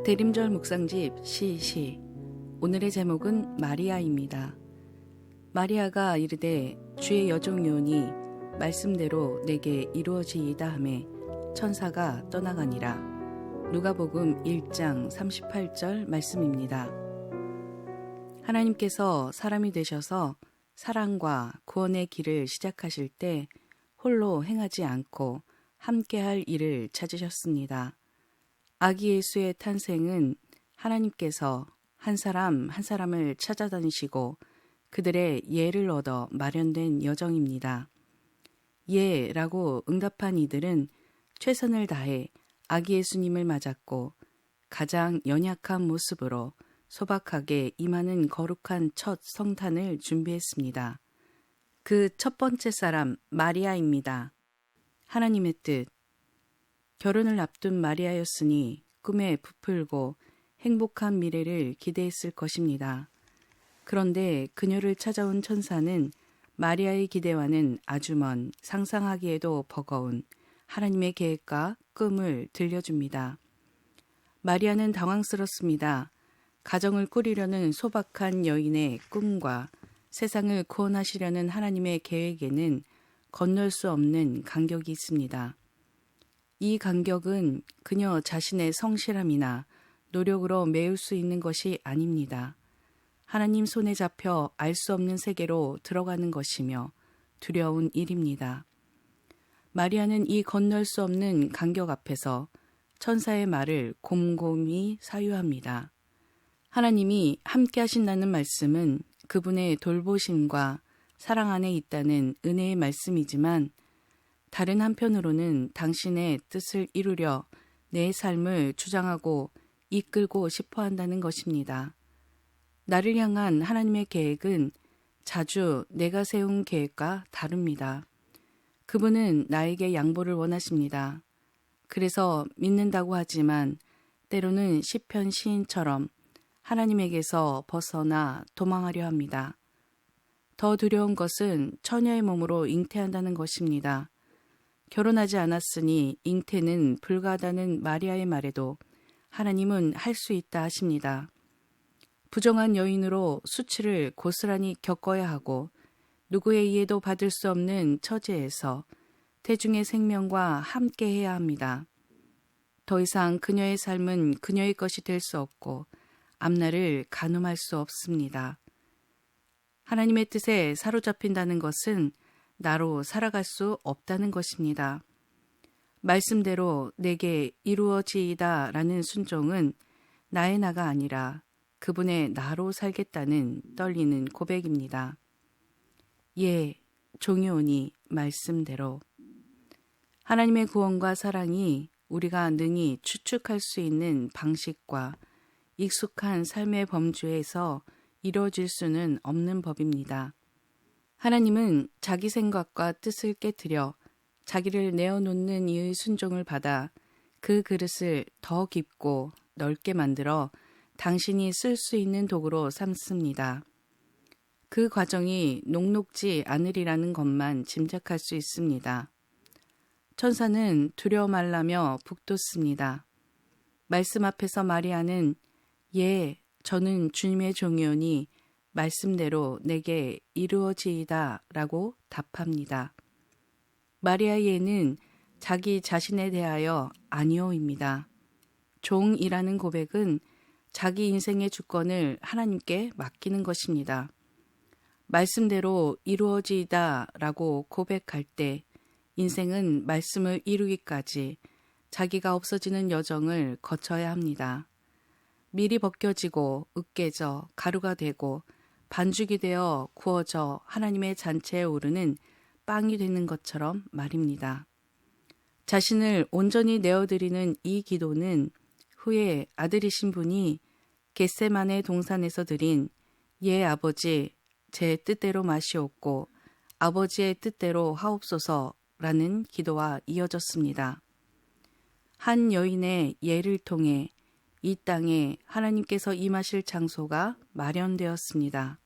대림절 묵상집 시시. 오늘의 제목은 마리아입니다. 마리아가 이르되 주의 여종이오니 말씀대로 내게 이루어지이다 하매 천사가 떠나가니라. 누가복음 1장 38절 말씀입니다. 하나님께서 사람이 되셔서 사랑과 구원의 길을 시작하실 때 홀로 행하지 않고 함께할 일을 찾으셨습니다. 아기 예수의 탄생은 하나님께서 한 사람 한 사람을 찾아다니시고 그들의 예를 얻어 마련된 여정입니다. 예라고 응답한 이들은 최선을 다해 아기 예수님을 맞았고 가장 연약한 모습으로 소박하게 임하는 거룩한 첫 성탄을 준비했습니다. 그 첫 번째 사람 마리아입니다. 하나님의 뜻. 결혼을 앞둔 마리아였으니 꿈에 부풀고 행복한 미래를 기대했을 것입니다. 그런데 그녀를 찾아온 천사는 마리아의 기대와는 아주 먼 상상하기에도 버거운 하나님의 계획과 꿈을 들려줍니다. 마리아는 당황스럽습니다. 가정을 꾸리려는 소박한 여인의 꿈과 세상을 구원하시려는 하나님의 계획에는 건널 수 없는 간격이 있습니다. 이 간격은 그녀 자신의 성실함이나 노력으로 메울 수 있는 것이 아닙니다. 하나님 손에 잡혀 알 수 없는 세계로 들어가는 것이며 두려운 일입니다. 마리아는 이 건널 수 없는 간격 앞에서 천사의 말을 곰곰이 사유합니다. 하나님이 함께 하신다는 말씀은 그분의 돌보심과 사랑 안에 있다는 은혜의 말씀이지만 다른 한편으로는 당신의 뜻을 이루려 내 삶을 주장하고 이끌고 싶어 한다는 것입니다. 나를 향한 하나님의 계획은 자주 내가 세운 계획과 다릅니다. 그분은 나에게 양보를 원하십니다. 그래서 믿는다고 하지만 때로는 시편 시인처럼 하나님에게서 벗어나 도망하려 합니다. 더 두려운 것은 처녀의 몸으로 잉태한다는 것입니다. 결혼하지 않았으니 잉태는 불가하다는 마리아의 말에도 하나님은 할 수 있다 하십니다. 부정한 여인으로 수치를 고스란히 겪어야 하고 누구의 이해도 받을 수 없는 처지에서 대중의 생명과 함께 해야 합니다. 더 이상 그녀의 삶은 그녀의 것이 될 수 없고 앞날을 가늠할 수 없습니다. 하나님의 뜻에 사로잡힌다는 것은 나로 살아갈 수 없다는 것입니다. 말씀대로 내게 이루어지이다 라는 순종은 나의 나가 아니라 그분의 나로 살겠다는 떨리는 고백입니다. 예, 종이오니 말씀대로. 하나님의 구원과 사랑이 우리가 능히 추측할 수 있는 방식과 익숙한 삶의 범주에서 이루어질 수는 없는 법입니다. 하나님은 자기 생각과 뜻을 깨트려 자기를 내어놓는 이의 순종을 받아 그 그릇을 더 깊고 넓게 만들어 당신이 쓸 수 있는 도구로 삼습니다. 그 과정이 녹록지 않으리라는 것만 짐작할 수 있습니다. 천사는 두려워 말라며 북돋습니다. 말씀 앞에서 마리아는 예, 저는 주님의 종이오니 말씀대로 내게 이루어지이다 라고 답합니다. 마리아의 예는 자기 자신에 대하여 아니오입니다. 종이라는 고백은 자기 인생의 주권을 하나님께 맡기는 것입니다. 말씀대로 이루어지이다 라고 고백할 때 인생은 말씀을 이루기까지 자기가 없어지는 여정을 거쳐야 합니다. 밀이 벗겨지고 으깨져 가루가 되고 반죽이 되어 구워져 하나님의 잔치에 오르는 빵이 되는 것처럼 말입니다. 자신을 온전히 내어드리는 이 기도는 후에 아들이신 분이 겟세마네 동산에서 드린 예 아버지 제 뜻대로 마시옵고 아버지의 뜻대로 하옵소서라는 기도와 이어졌습니다. 한 여인의 예를 통해 이 땅에 하나님께서 임하실 장소가 마련되었습니다.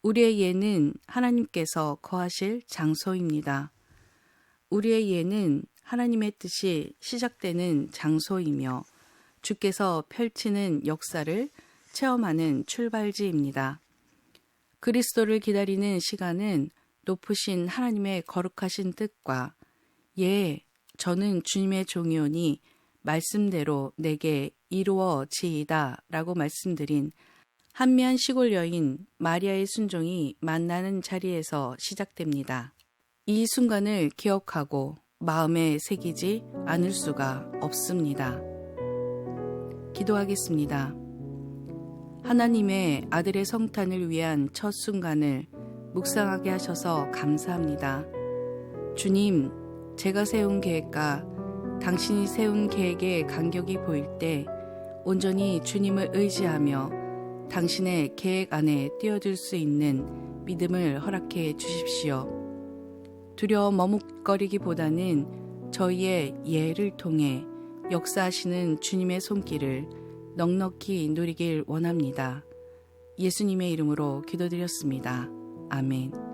우리의 예는 하나님께서 거하실 장소입니다. 우리의 예는 하나님의 뜻이 시작되는 장소이며 주께서 펼치는 역사를 체험하는 출발지입니다. 그리스도를 기다리는 시간은 높으신 하나님의 거룩하신 뜻과 저는 주님의 종이오니 말씀대로 내게 이루어지이다 라고 말씀드린 한미한 시골 여인 마리아의 순종이 만나는 자리에서 시작됩니다. 이 순간을 기억하고 마음에 새기지 않을 수가 없습니다. 기도하겠습니다. 하나님의 아들의 성탄을 위한 첫 순간을 묵상하게 하셔서 감사합니다. 주님, 제가 세운 계획과 당신이 세운 계획의 간격이 보일 때 온전히 주님을 의지하며 당신의 계획 안에 뛰어들 수 있는 믿음을 허락해 주십시오. 두려워 머뭇거리기보다는 저희의 예를 통해 역사하시는 주님의 손길을 넉넉히 누리길 원합니다. 예수님의 이름으로 기도드렸습니다. 아멘.